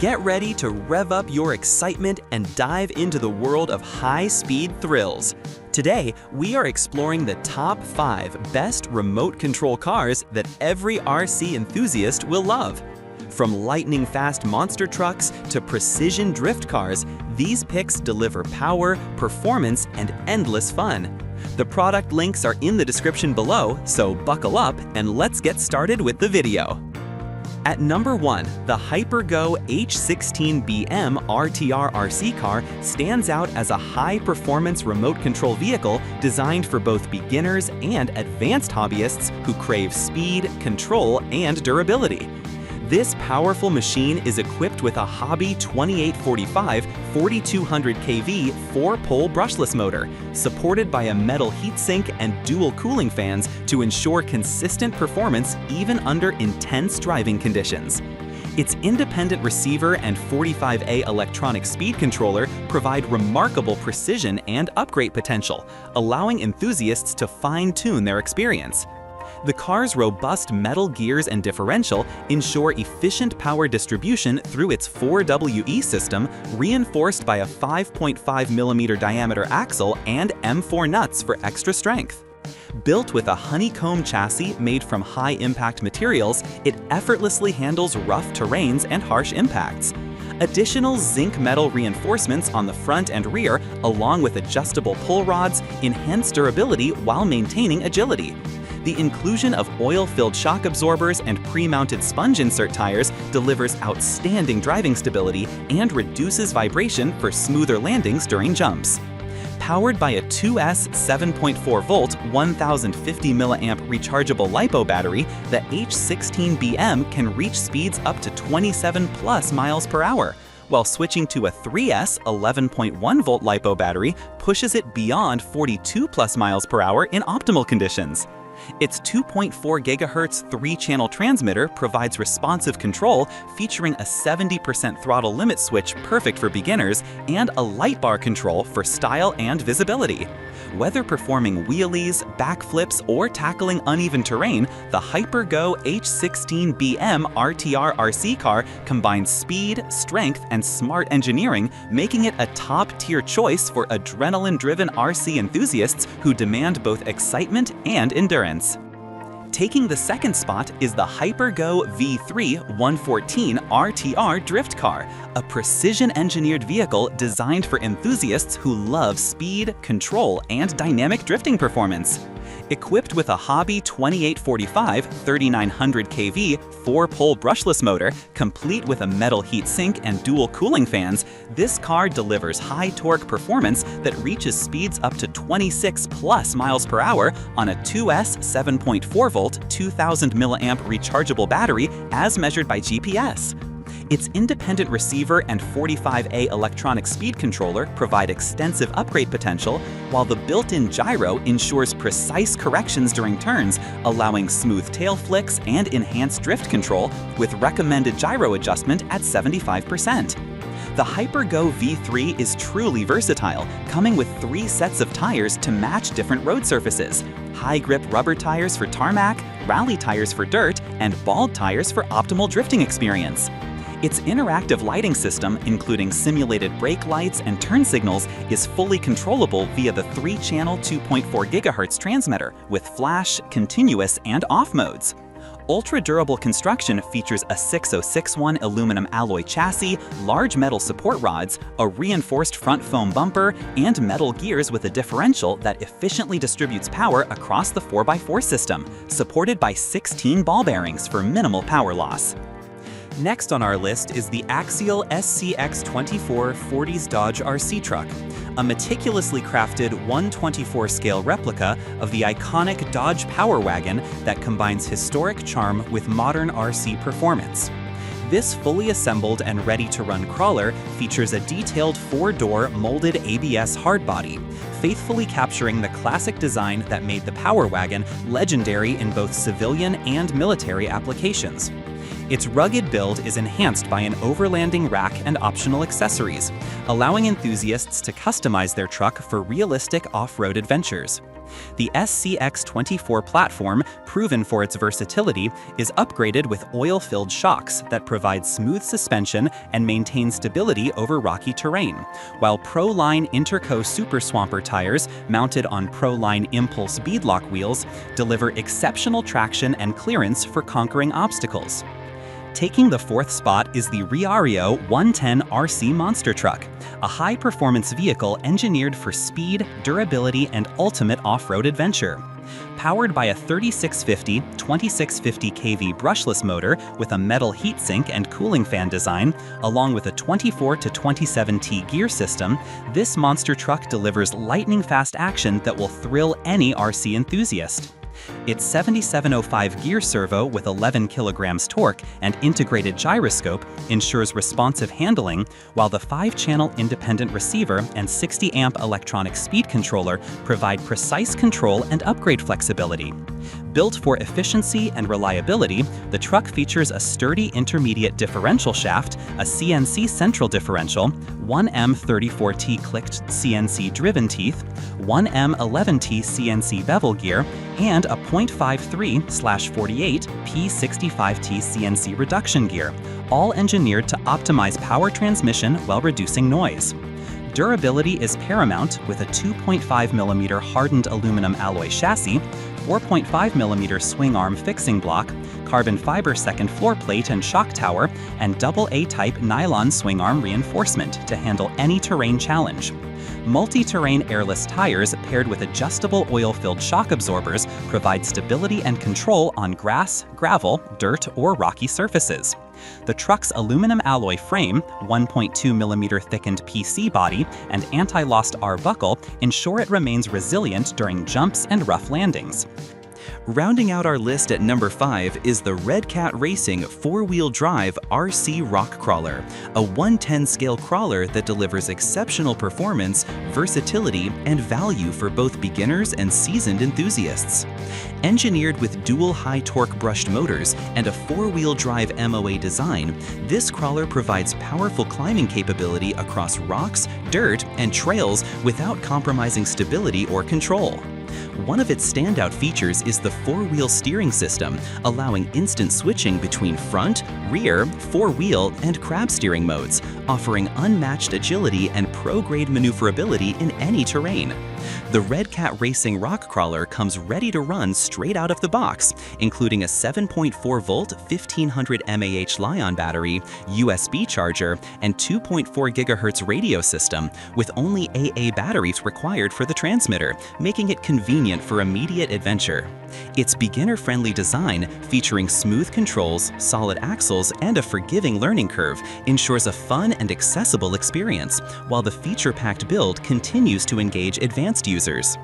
Get ready to rev up your excitement and dive into the world of high-speed thrills. Today, we are exploring the top 5 best remote control cars that every RC enthusiast will love. From lightning-fast monster trucks to precision drift cars, these picks deliver power, performance, and endless fun. The product links are in the description below, so buckle up and let's get started with the video. At number 1, the Hypergo H16BM RTR RC car stands out as a high-performance remote control vehicle designed for both beginners and advanced hobbyists who crave speed, control, and durability. This powerful machine is equipped with a Hobby 2845 4200 kV 4-pole brushless motor, supported by a metal heatsink and dual cooling fans to ensure consistent performance even under intense driving conditions. Its independent receiver and 45A electronic speed controller provide remarkable precision and upgrade potential, allowing enthusiasts to fine-tune their experience. The car's robust metal gears and differential ensure efficient power distribution through its 4WE system, reinforced by a 5.5mm diameter axle and M4 nuts for extra strength. Built with a honeycomb chassis made from high-impact materials, it effortlessly handles rough terrains and harsh impacts. Additional zinc metal reinforcements on the front and rear, along with adjustable pull rods, enhance durability while maintaining agility. The inclusion of oil-filled shock absorbers and pre-mounted sponge insert tires delivers outstanding driving stability and reduces vibration for smoother landings during jumps. Powered by a 2S 7.4-volt 1050 mAh rechargeable LiPo battery, the H16BM can reach speeds up to 27+ miles per hour, while switching to a 3S 11.1-volt LiPo battery pushes it beyond 42+ miles per hour in optimal conditions. Its 2.4 GHz 3-channel transmitter provides responsive control featuring a 70% throttle limit switch perfect for beginners and a light bar control for style and visibility. Whether performing wheelies, backflips, or tackling uneven terrain, the Hypergo H16BM RTR RC car combines speed, strength, and smart engineering, making it a top-tier choice for adrenaline-driven RC enthusiasts who demand both excitement and endurance. Taking the second spot is the Hypergo V3 114 RTR Drift Car, a precision-engineered vehicle designed for enthusiasts who love speed, control, and dynamic drifting performance. Equipped with a Hobby 2845 3900 kV 4-pole brushless motor, complete with a metal heatsink and dual cooling fans, this car delivers high-torque performance that reaches speeds up to 26+ miles per hour on a 2S 7.4-volt 2000 mAh rechargeable battery as measured by GPS. Its independent receiver and 45A electronic speed controller provide extensive upgrade potential, while the built-in gyro ensures precise corrections during turns, allowing smooth tail flicks and enhanced drift control with recommended gyro adjustment at 75%. The Hypergo V3 is truly versatile, coming with 3 sets of tires to match different road surfaces: high-grip rubber tires for tarmac, rally tires for dirt, and bald tires for optimal drifting experience. Its interactive lighting system, including simulated brake lights and turn signals, is fully controllable via the 3-channel 2.4 GHz transmitter with flash, continuous, and off modes. Ultra-durable construction features a 6061 aluminum alloy chassis, large metal support rods, a reinforced front foam bumper, and metal gears with a differential that efficiently distributes power across the 4x4 system, supported by 16 ball bearings for minimal power loss. Next on our list is the Axial SCX24 40s Dodge RC truck, a meticulously crafted 1/24 scale replica of the iconic Dodge Power Wagon that combines historic charm with modern RC performance. This fully assembled and ready-to-run crawler features a detailed 4-door molded ABS hardbody, faithfully capturing the classic design that made the Power Wagon legendary in both civilian and military applications. Its rugged build is enhanced by an overlanding rack and optional accessories, allowing enthusiasts to customize their truck for realistic off-road adventures. The SCX24 platform, proven for its versatility, is upgraded with oil-filled shocks that provide smooth suspension and maintain stability over rocky terrain, while Pro-Line Interco Super Swamper tires mounted on Pro-Line Impulse beadlock wheels deliver exceptional traction and clearance for conquering obstacles. Taking the fourth spot is the RIAARIO 110 RC monster truck, a high-performance vehicle engineered for speed, durability, and ultimate off-road adventure. Powered by a 3650, 2650 kV brushless motor with a metal heatsink and cooling fan design, along with a 24 to 27T gear system, this monster truck delivers lightning-fast action that will thrill any RC enthusiast. Its 7705 gear servo with 11 kilograms torque and integrated gyroscope ensures responsive handling, while the 5-channel independent receiver and 60-amp electronic speed controller provide precise control and upgrade flexibility. Built for efficiency and reliability, the truck features a sturdy intermediate differential shaft, a CNC central differential, 1M34T clicked CNC driven teeth, 1M11T CNC bevel gear, and a .53/48 P65T CNC reduction gear, all engineered to optimize power transmission while reducing noise. Durability is paramount with a 2.5mm hardened aluminum alloy chassis, 4.5mm swing arm fixing block, carbon fiber second floor plate and shock tower, and double A-type nylon swing arm reinforcement to handle any terrain challenge. Multi-terrain airless tires paired with adjustable oil-filled shock absorbers provide stability and control on grass, gravel, dirt, or rocky surfaces. The truck's aluminum alloy frame, 1.2mm thickened PC body, and anti-lost R buckle ensure it remains resilient during jumps and rough landings. Rounding out our list at number 5 is the Redcat Racing 4-wheel drive RC Rock Crawler, a 110 scale crawler that delivers exceptional performance, versatility, and value for both beginners and seasoned enthusiasts. Engineered with dual high-torque brushed motors and a 4-wheel drive MOA design, this crawler provides powerful climbing capability across rocks, dirt, and trails without compromising stability or control. One of its standout features is the 4-wheel steering system, allowing instant switching between front, rear, 4-wheel, and crab steering modes, offering unmatched agility and pro-grade maneuverability in any terrain. The Redcat Racing Rock Crawler comes ready to run straight out of the box, including a 7.4-volt 1500 mAh Li-ion battery, USB charger, and 2.4 GHz radio system, with only AA batteries required for the transmitter, making it convenient for immediate adventure. Its beginner-friendly design, featuring smooth controls, solid axles, and a forgiving learning curve, ensures a fun and accessible experience, while the feature-packed build continues to engage advanced users.